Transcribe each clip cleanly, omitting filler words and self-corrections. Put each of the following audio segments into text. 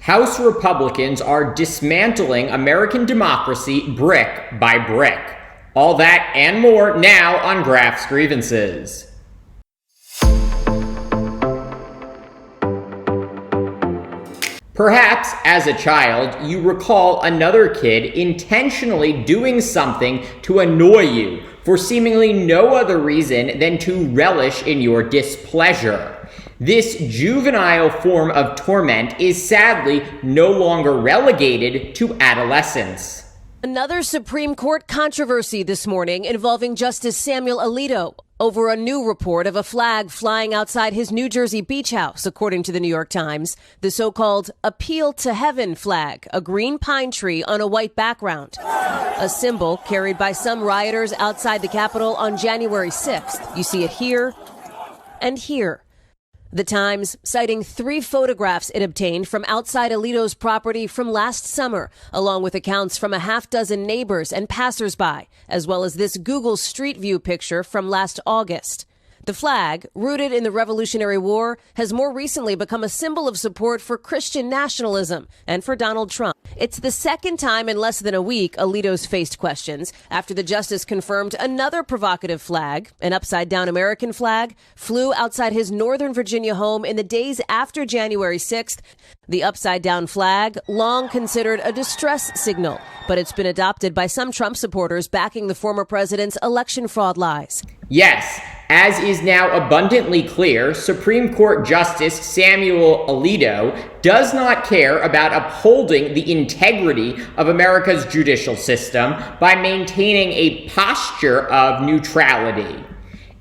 House Republicans are dismantling American democracy brick by brick. All that and more now on Graph's Grievances. Perhaps, as a child, you recall another kid intentionally doing something to annoy you for seemingly no other reason than to relish in your displeasure. This juvenile form of torment is sadly no longer relegated to adolescence. Another Supreme Court controversy this morning involving Justice Samuel Alito over a new report of a flag flying outside his New Jersey beach house, according to the New York Times. The so-called Appeal to Heaven flag, a green pine tree on a white background. A symbol carried by some rioters outside the Capitol on January 6th. You see it here and here. The Times citing 3 photographs it obtained from outside Alito's property from last summer, along with accounts from a half-dozen neighbors and passersby, as well as this Google Street View picture from last August. The flag, rooted in the Revolutionary War, has more recently become a symbol of support for Christian nationalism and for Donald Trump. It's the second time in less than a week Alito's faced questions after the justice confirmed another provocative flag, an upside-down American flag, flew outside his Northern Virginia home in the days after January 6th. The upside-down flag, long considered a distress signal, but it's been adopted by some Trump supporters backing the former president's election fraud lies. Yes, as is now abundantly clear, Supreme Court Justice Samuel Alito does not care about upholding the integrity of America's judicial system by maintaining a posture of neutrality.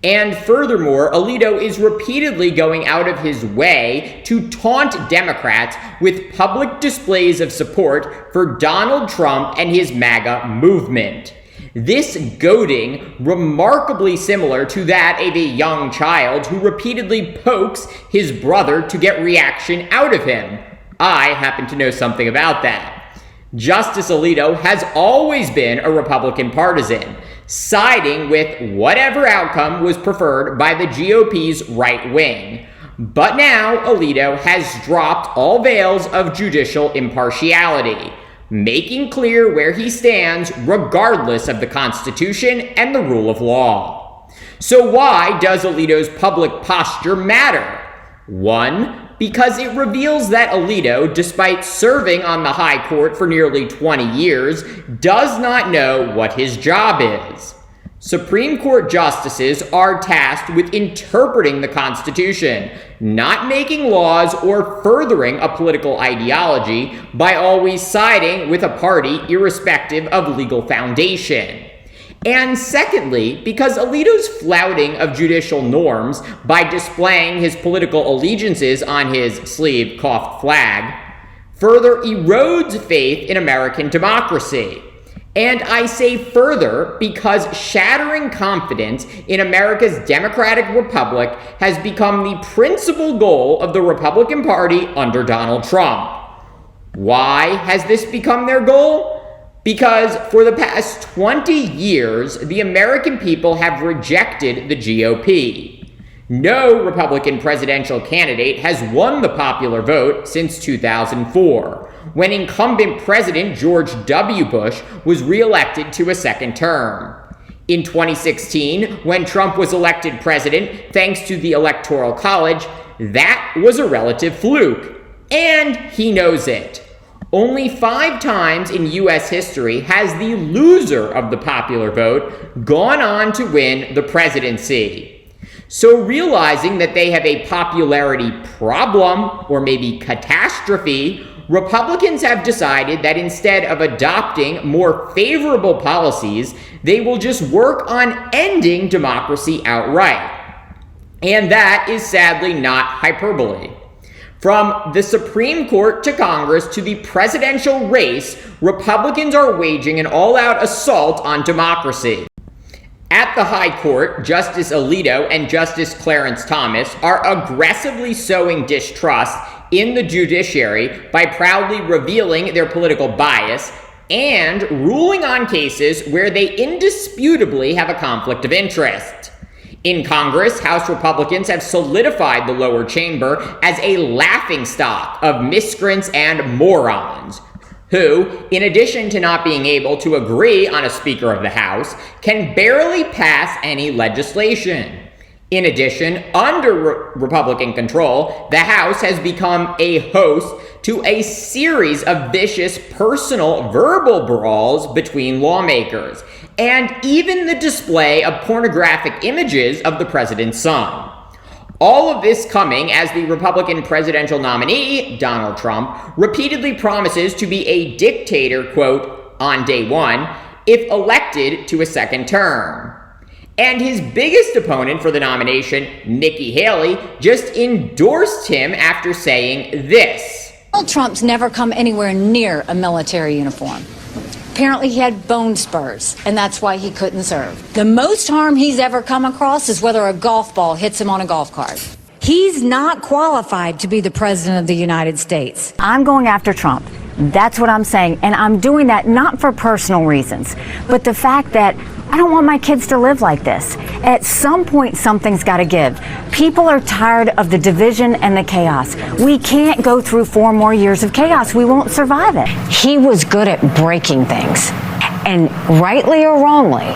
And furthermore, Alito is repeatedly going out of his way to taunt Democrats with public displays of support for Donald Trump and his MAGA movement. This goading, remarkably similar to that of a young child who repeatedly pokes his brother to get reaction out of him. I happen to know something about that. Justice Alito has always been a Republican partisan, siding with whatever outcome was preferred by the GOP's right wing. But now Alito has dropped all veils of judicial impartiality, making clear where he stands regardless of the Constitution and the rule of law. So why does Alito's public posture matter? 1, because it reveals that Alito, despite serving on the high court for nearly 20 years, does not know what his job is. Supreme Court justices are tasked with interpreting the Constitution, not making laws or furthering a political ideology by always siding with a party irrespective of legal foundation. And secondly, because Alito's flouting of judicial norms by displaying his political allegiances on his sleeve-coughed flag further erodes faith in American democracy. And I say further because shattering confidence in America's democratic republic has become the principal goal of the Republican Party under Donald Trump. Why has this become their goal? Because for the past 20 years, the American people have rejected the GOP. No Republican presidential candidate has won the popular vote since 2004, when incumbent President George W. Bush was reelected to a second term. In 2016, when Trump was elected president thanks to the Electoral College, that was a relative fluke, and he knows it. Only 5 times in U.S. history has the loser of the popular vote gone on to win the presidency. So realizing that they have a popularity problem, or maybe catastrophe, Republicans have decided that instead of adopting more favorable policies, they will just work on ending democracy outright. And that is sadly not hyperbole. From the Supreme Court to Congress to the presidential race, Republicans are waging an all-out assault on democracy. At the High Court, Justice Alito and Justice Clarence Thomas are aggressively sowing distrust in the judiciary by proudly revealing their political bias and ruling on cases where they indisputably have a conflict of interest. In Congress, House Republicans have solidified the lower chamber as a laughingstock of miscreants and morons, who, in addition to not being able to agree on a Speaker of the House, can barely pass any legislation. In addition, under Republican control, the House has become a host to a series of vicious personal verbal brawls between lawmakers, and even the display of pornographic images of the president's son. All of this coming as the Republican presidential nominee, Donald Trump, repeatedly promises to be a dictator, quote, on day one, if elected to a second term. And his biggest opponent for the nomination, Nikki Haley, just endorsed him after saying this. Donald Trump's never come anywhere near a military uniform. Apparently he had bone spurs, and that's why he couldn't serve. The most harm he's ever come across is whether a golf ball hits him on a golf cart. He's not qualified to be the president of the United States. I'm going after Trump. That's what I'm saying. And I'm doing that not for personal reasons, but the fact that I don't want my kids to live like this. At some point, something's got to give. People are tired of the division and the chaos. We can't go through 4 more years of chaos. We won't survive it. He was good at breaking things. And rightly or wrongly,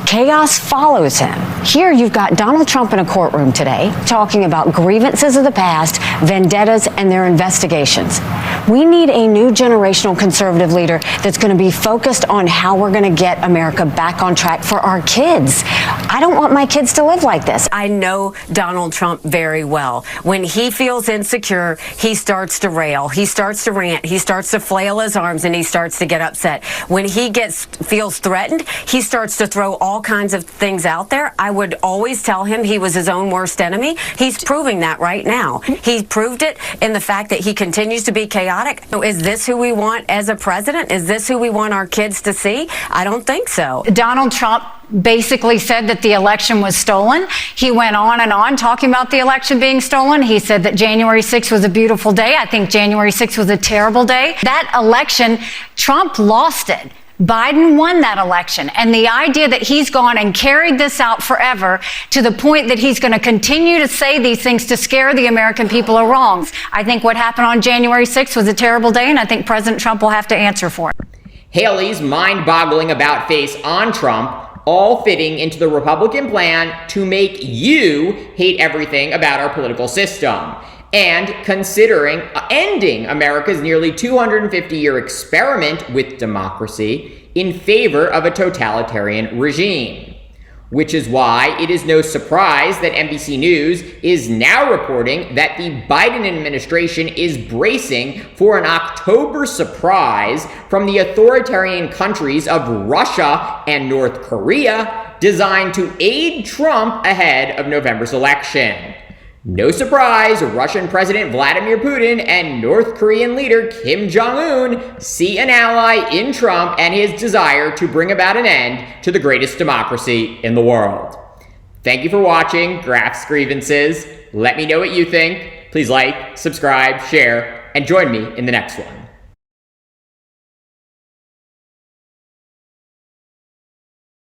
chaos follows him. Here you've got Donald Trump in a courtroom today talking about grievances of the past, vendettas, and their investigations. We need a new generational conservative leader that's going to be focused on how we're going to get America back on track for our kids. I don't want my kids to live like this. I know Donald Trump very well. When he feels insecure, he starts to rail, he starts to rant, he starts to flail his arms, and he starts to get upset. When he feels threatened, he starts to throw all kinds of things out there. I would always tell him he was his own worst enemy. He's proving that right now. He proved it in the fact that he continues to be chaotic. So is this who we want as a president? Is this who we want our kids to see? I don't think so. Donald Trump basically said that the election was stolen. He went on and on talking about the election being stolen. He said that January 6th was a beautiful day. I think January 6th was a terrible day. That election, Trump lost it. Biden won that election. And the idea that he's gone and carried this out forever to the point that he's going to continue to say these things to scare the American people are wrong. I think what happened on January 6th was a terrible day, and I think President Trump will have to answer for it. Haley's mind-boggling about-face on Trump, all fitting into the Republican plan to make you hate everything about our political system, and considering ending America's nearly 250-year experiment with democracy in favor of a totalitarian regime. Which is why it is no surprise that NBC News is now reporting that the Biden administration is bracing for an October surprise from the authoritarian countries of Russia and North Korea, designed to aid Trump ahead of November's election. No surprise, Russian President Vladimir Putin and North Korean leader Kim Jong-un see an ally in Trump and his desire to bring about an end to the greatest democracy in the world. Thank you for watching Graf's Grievances. Let me know what you think. Please like, subscribe, share, and join me in the next one.